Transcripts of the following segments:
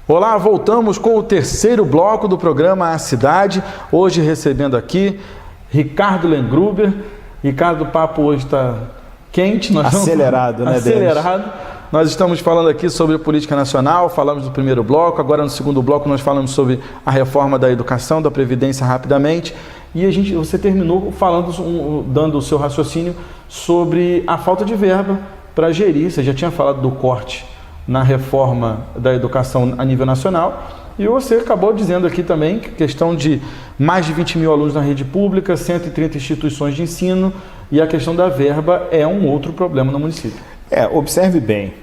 Olá, voltamos com o terceiro bloco do programa A Cidade. Hoje recebendo aqui Ricardo Lengruber. Ricardo, o papo hoje está quente. Acelerado, né, Denis? Acelerado. Nós estamos falando aqui sobre política nacional, falamos do primeiro bloco, agora no segundo bloco nós falamos sobre a reforma da educação, da Previdência rapidamente. E você terminou falando, dando o seu raciocínio sobre a falta de verba para gerir. Você já tinha falado do corte na reforma da educação a nível nacional, e você acabou dizendo aqui também que questão de mais de 20 mil alunos na rede pública, 130 instituições de ensino, e a questão da verba é um outro problema no município. Observe bem,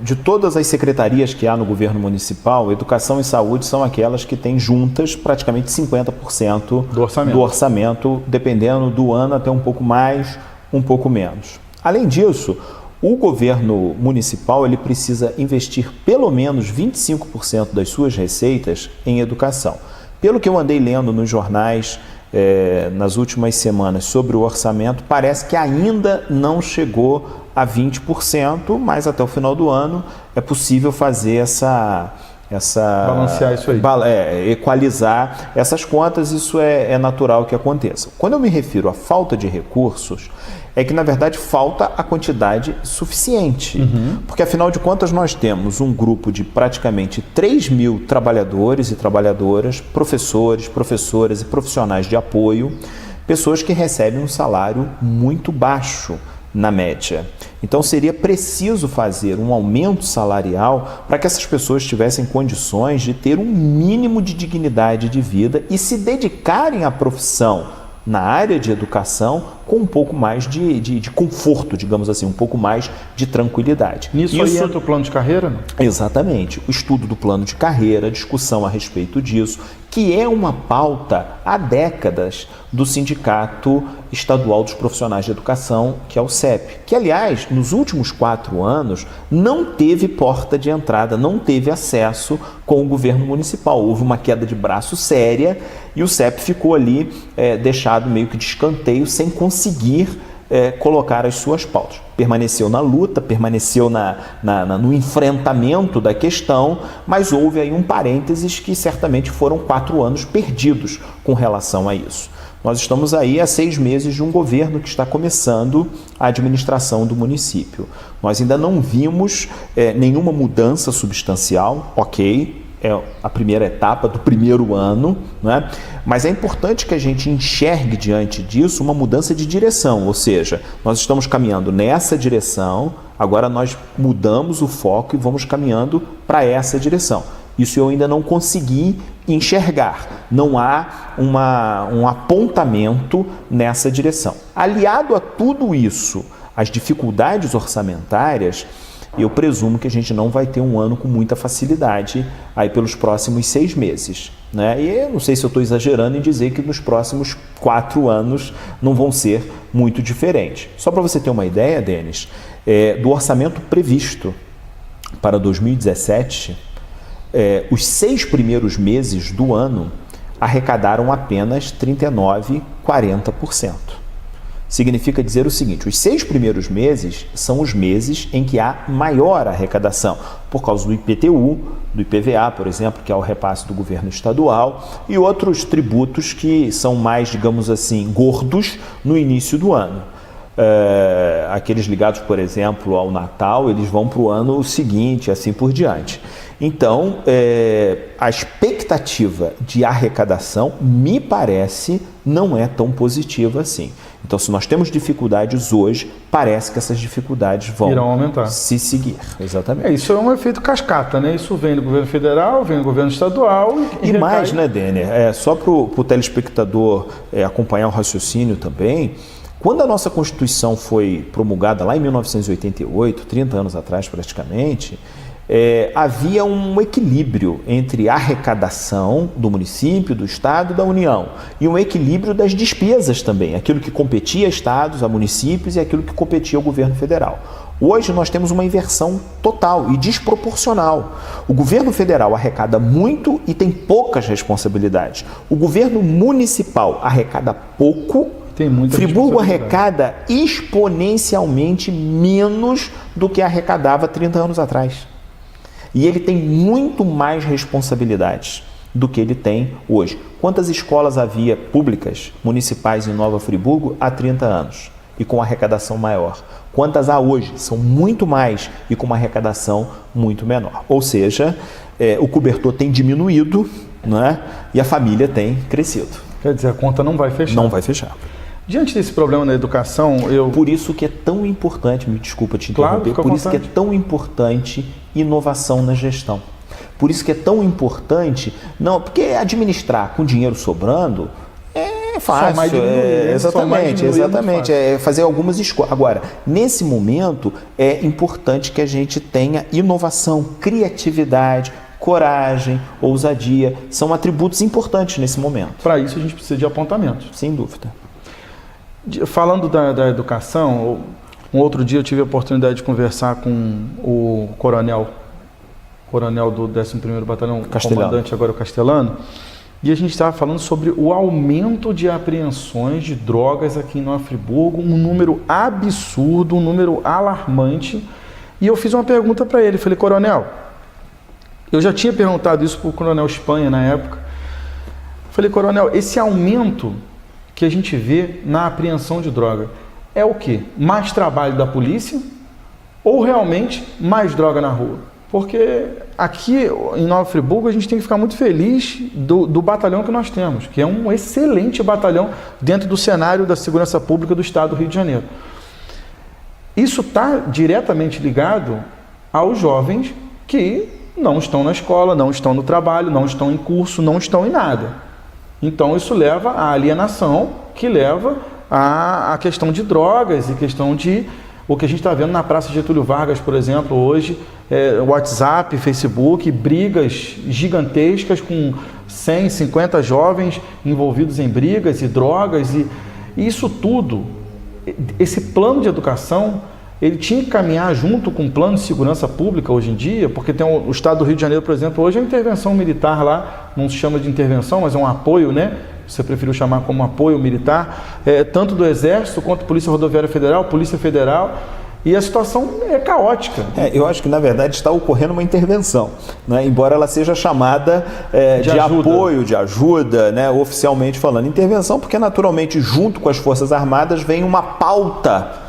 de todas as secretarias que há no governo municipal, educação e saúde são aquelas que têm juntas praticamente 50% do orçamento, dependendo do ano, até um pouco mais, um pouco menos. Além disso, o governo municipal ele precisa investir pelo menos 25% das suas receitas em educação. Pelo que eu andei lendo nos jornais nas últimas semanas sobre o orçamento, parece que ainda não chegou a 20%, mas até o final do ano é possível fazer balancear isso aí. Equalizar essas contas. Isso é natural que aconteça. Quando eu me refiro à falta de recursos, é que, na verdade, falta a quantidade suficiente. Porque, afinal de contas, nós temos um grupo de praticamente 3 mil trabalhadores e trabalhadoras, professores, professoras e profissionais de apoio, pessoas que recebem um salário muito baixo na média. Então, seria preciso fazer um aumento salarial para que essas pessoas tivessem condições de ter um mínimo de dignidade de vida e se dedicarem à profissão na área de educação com um pouco mais de conforto, digamos assim, um pouco mais de tranquilidade. Nisso aí entra o plano de carreira? Não? Exatamente. O estudo do plano de carreira, a discussão a respeito disso, que é uma pauta há décadas do Sindicato Estadual dos Profissionais de Educação, que é o SEP, que, aliás, nos últimos 4 anos, não teve porta de entrada, não teve acesso com o governo municipal. Houve uma queda de braço séria e o SEP ficou ali deixado meio que de escanteio, sem conseguir colocar as suas pautas. Permaneceu na luta, permaneceu no enfrentamento da questão, mas houve aí um parênteses que certamente foram 4 anos perdidos com relação a isso. Nós estamos aí há 6 meses de um governo que está começando a administração do município. Nós ainda não vimos nenhuma mudança substancial, ok, é a primeira etapa do primeiro ano, né? Mas é importante que a gente enxergue diante disso uma mudança de direção, ou seja, nós estamos caminhando nessa direção, agora nós mudamos o foco e vamos caminhando para essa direção. Isso eu ainda não consegui enxergar, não há um apontamento nessa direção. Aliado a tudo isso, as dificuldades orçamentárias, eu presumo que a gente não vai ter um ano com muita facilidade aí pelos próximos 6 meses. Né? E eu não sei se eu estou exagerando em dizer que nos próximos 4 anos não vão ser muito diferentes. Só para você ter uma ideia, Denis, do orçamento previsto para 2017, os 6 primeiros meses do ano arrecadaram apenas 39,40%. Significa dizer o seguinte: os 6 primeiros meses são os meses em que há maior arrecadação, por causa do IPTU, do IPVA, por exemplo, que é o repasse do governo estadual, e outros tributos que são mais, digamos assim, gordos no início do ano. Aqueles ligados, por exemplo, ao Natal, eles vão para o ano seguinte, assim por diante. Então, a expectativa de arrecadação, me parece, não é tão positiva assim. Então, se nós temos dificuldades hoje, parece que essas dificuldades vão aumentar, se seguir. Exatamente. Isso é um efeito cascata, né? Isso vem do governo federal, vem do governo estadual e mais, né, Denner? Só para o telespectador acompanhar o raciocínio também. Quando a nossa Constituição foi promulgada lá em 1988, 30 anos atrás praticamente, havia um equilíbrio entre a arrecadação do município, do estado e da União, e um equilíbrio das despesas também, aquilo que competia a estados, a municípios e aquilo que competia ao governo federal. Hoje nós temos uma inversão total e desproporcional. O governo federal arrecada muito e tem poucas responsabilidades. O governo municipal arrecada pouco. Friburgo arrecada exponencialmente menos do que arrecadava 30 anos atrás. E ele tem muito mais responsabilidades do que ele tem hoje. Quantas escolas havia públicas, municipais em Nova Friburgo há 30 anos e com arrecadação maior? Quantas há hoje? São muito mais e com uma arrecadação muito menor. Ou seja, o cobertor tem diminuído, né? E a família tem crescido. Quer dizer, a conta não vai fechar. Não vai fechar. Diante desse problema na educação, Por isso que é tão importante, me desculpa te interromper, Claro, por isso que é tão importante inovação na gestão. Por isso que é tão importante, porque administrar com dinheiro sobrando é fácil, exatamente, é fazer algumas escolhas. Agora, nesse momento, é importante que a gente tenha inovação, criatividade, coragem, ousadia, são atributos importantes nesse momento. Para isso a gente precisa de apontamentos. Sem dúvida. Falando da educação, um outro dia eu tive a oportunidade de conversar com o coronel do 11º Batalhão, Castelano. comandante agora o Castelano, e a gente estava falando sobre o aumento de apreensões de drogas aqui em Nova Friburgo, um número absurdo, um número alarmante, e eu fiz uma pergunta para ele, falei, coronel, eu já tinha perguntado isso para o coronel Espanha na época, falei, coronel, esse aumento que a gente vê na apreensão de droga é o quê? Mais trabalho da polícia ou realmente mais droga na rua? Porque aqui em Nova Friburgo a gente tem que ficar muito feliz do batalhão que nós temos, que é um excelente batalhão dentro do cenário da segurança pública do estado do Rio de Janeiro. Isso está diretamente ligado aos jovens que não estão na escola, não estão no trabalho, não estão em curso, não estão em nada. Então isso leva à alienação, que leva à questão de drogas e questão de o que a gente está vendo na Praça Getúlio Vargas, por exemplo, hoje, WhatsApp, Facebook, brigas gigantescas com 100, 50 jovens envolvidos em brigas e drogas. E isso tudo, esse plano de educação, ele tinha que caminhar junto com o plano de segurança pública hoje em dia, porque tem o estado do Rio de Janeiro, por exemplo, hoje a intervenção militar lá, não se chama de intervenção, mas é um apoio, né? Você preferiu chamar como apoio militar, tanto do Exército quanto Polícia Rodoviária Federal, Polícia Federal, e a situação é caótica. Eu acho que, na verdade, está ocorrendo uma intervenção, né? Embora ela seja chamada de apoio, de ajuda, né? Oficialmente falando. Intervenção porque, naturalmente, junto com as Forças Armadas, vem uma pauta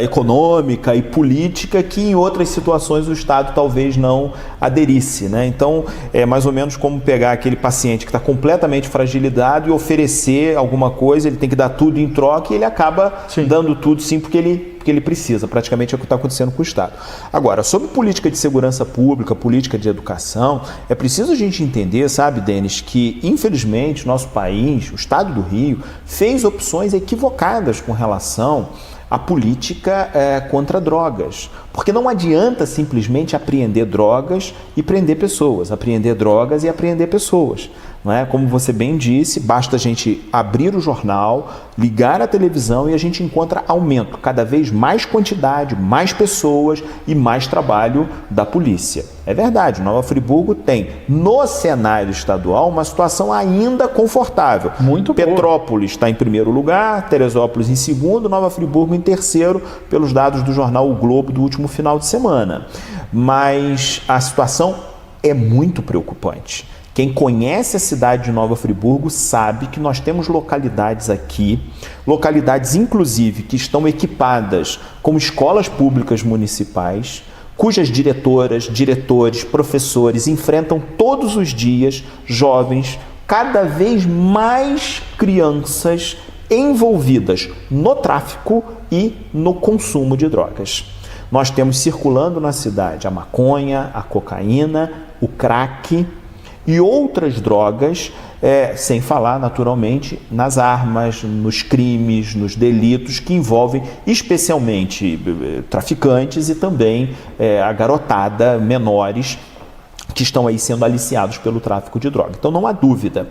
econômica e política que em outras situações o Estado talvez não aderisse, né? Então é mais ou menos como pegar aquele paciente que está completamente fragilizado e oferecer alguma coisa, ele tem que dar tudo em troca e ele acaba dando tudo sim porque ele precisa, praticamente é o que está acontecendo com o Estado. Agora, sobre política de segurança pública, política de educação, é preciso a gente entender, sabe, Denis, que infelizmente nosso país, o Estado do Rio, fez opções equivocadas com relação a política contra drogas. Porque não adianta simplesmente apreender drogas e prender pessoas, apreender drogas e apreender pessoas. Não é? Como você bem disse, basta a gente abrir o jornal, ligar a televisão e a gente encontra aumento, cada vez mais quantidade, mais pessoas e mais trabalho da polícia. É verdade, Nova Friburgo tem, no cenário estadual, uma situação ainda confortável. Muito boa. Petrópolis está em primeiro lugar, Teresópolis em segundo, Nova Friburgo em terceiro, pelos dados do jornal O Globo do último final de semana. Mas a situação é muito preocupante. Quem conhece a cidade de Nova Friburgo sabe que nós temos localidades aqui, localidades inclusive que estão equipadas como escolas públicas municipais, cujas diretoras, diretores, professores enfrentam todos os dias jovens, cada vez mais crianças envolvidas no tráfico e no consumo de drogas. Nós temos circulando na cidade a maconha, a cocaína, o crack e outras drogas, sem falar, naturalmente, nas armas, nos crimes, nos delitos que envolvem especialmente traficantes e também a garotada, menores, que estão aí sendo aliciados pelo tráfico de droga. Então não há dúvida,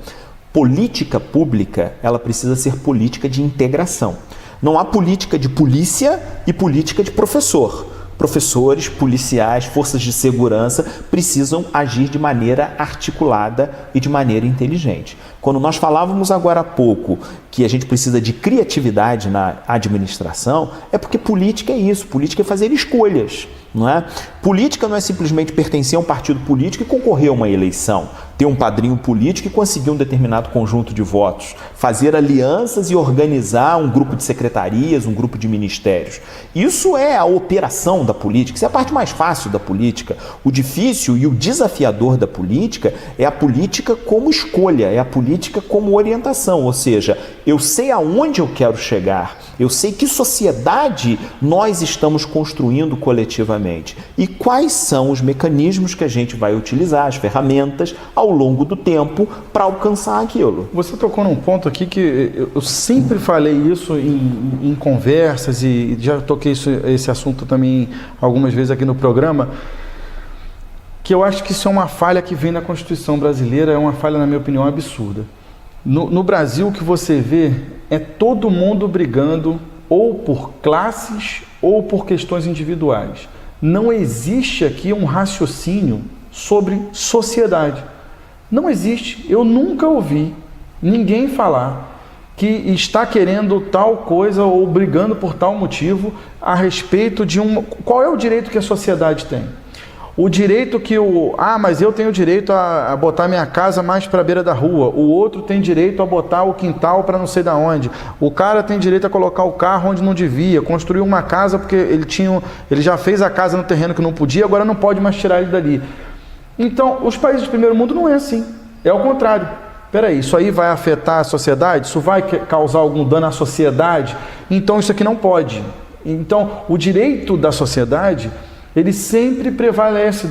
política pública, ela precisa ser política de integração. Não há política de polícia e política de professor. professores, policiais, forças de segurança precisam agir de maneira articulada e de maneira inteligente. Quando nós falávamos agora há pouco que a gente precisa de criatividade na administração, é porque política é isso, política é fazer escolhas, não é? Política não é simplesmente pertencer a um partido político e concorrer a uma eleição, ter um padrinho político e conseguir um determinado conjunto de votos, fazer alianças e organizar um grupo de secretarias, um grupo de ministérios. Isso é a operação da política, isso é a parte mais fácil da política. O difícil e o desafiador da política é a política como escolha, é a política como orientação, ou seja, eu sei aonde eu quero chegar, eu sei que sociedade nós estamos construindo coletivamente e quais são os mecanismos que a gente vai utilizar, as ferramentas, ao longo do tempo para alcançar aquilo. Você tocou num ponto aqui que eu sempre falei isso em conversas e já toquei esse assunto também algumas vezes aqui no programa, que eu acho que isso é uma falha que vem na Constituição brasileira, é uma falha, na minha opinião, absurda. No Brasil, o que você vê é todo mundo brigando ou por classes ou por questões individuais. Não existe aqui um raciocínio sobre sociedade. Não existe. Eu nunca ouvi ninguém falar que está querendo tal coisa ou brigando por tal motivo a respeito de qual é o direito que a sociedade tem? O direito que mas eu tenho direito a botar minha casa mais para a beira da rua, o outro tem direito a botar o quintal para não sei da onde, o cara tem direito a colocar o carro onde não devia, construir uma casa porque ele já fez a casa no terreno que não podia, agora não pode mais tirar ele dali. Então, os países do primeiro mundo não é assim, é o contrário. Peraí, isso aí vai afetar a sociedade? Isso vai causar algum dano à sociedade? Então isso aqui não pode. Então, o direito da sociedade, ele sempre prevalece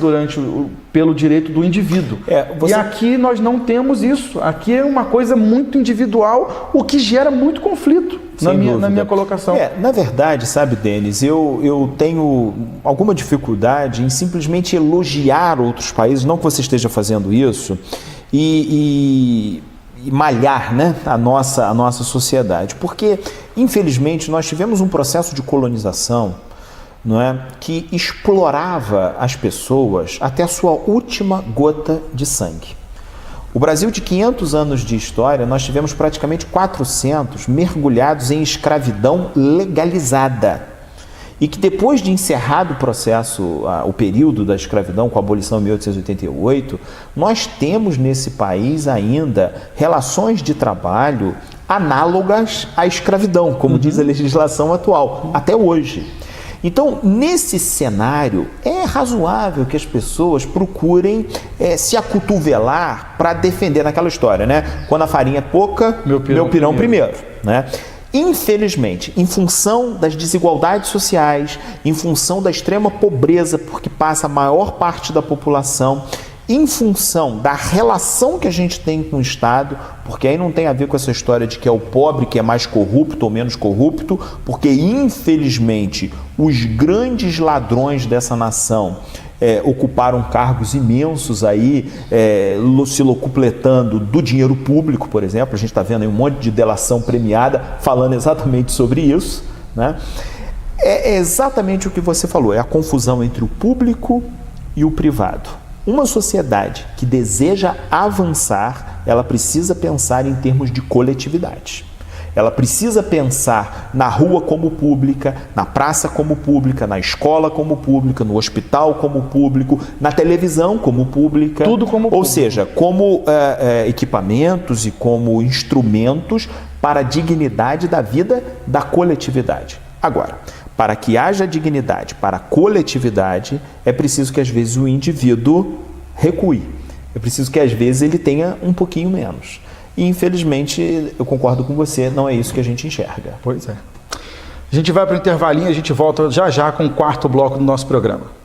pelo direito do indivíduo. E aqui nós não temos isso. Aqui é uma coisa muito individual, o que gera muito conflito na minha colocação. Na verdade, sabe, Denis, eu tenho alguma dificuldade em simplesmente elogiar outros países, não que você esteja fazendo isso, e malhar, né, a nossa sociedade. Porque, infelizmente, nós tivemos um processo de colonização, não é, que explorava as pessoas até a sua última gota de sangue. O Brasil, de 500 anos de história, nós tivemos praticamente 400 mergulhados em escravidão legalizada. E que depois de encerrado o processo, o período da escravidão com a abolição em 1888, nós temos nesse país ainda relações de trabalho análogas à escravidão, como diz a legislação atual, até hoje. Então, nesse cenário, é razoável que as pessoas procurem se acotovelar para defender naquela história, né? Quando a farinha é pouca, meu pirão primeiro, né? Infelizmente, em função das desigualdades sociais, em função da extrema pobreza, porque passa a maior parte da população, em função da relação que a gente tem com o Estado, porque aí não tem a ver com essa história de que é o pobre que é mais corrupto ou menos corrupto, porque infelizmente os grandes ladrões dessa nação ocuparam cargos imensos aí, se locupletando do dinheiro público, por exemplo. A gente está vendo aí um monte de delação premiada falando exatamente sobre isso, né? É exatamente o que você falou, é a confusão entre o público e o privado. Uma sociedade que deseja avançar, ela precisa pensar em termos de coletividade. Ela precisa pensar na rua como pública, na praça como pública, na escola como pública, no hospital como público, na televisão como pública. Tudo como público. Ou seja, como equipamentos e como instrumentos para a dignidade da vida da coletividade. Agora, para que haja dignidade para a coletividade, é preciso que às vezes o indivíduo recue. É preciso que às vezes ele tenha um pouquinho menos. E infelizmente, eu concordo com você, não é isso que a gente enxerga. Pois é. A gente vai para o intervalinho, a gente volta já com o quarto bloco do nosso programa.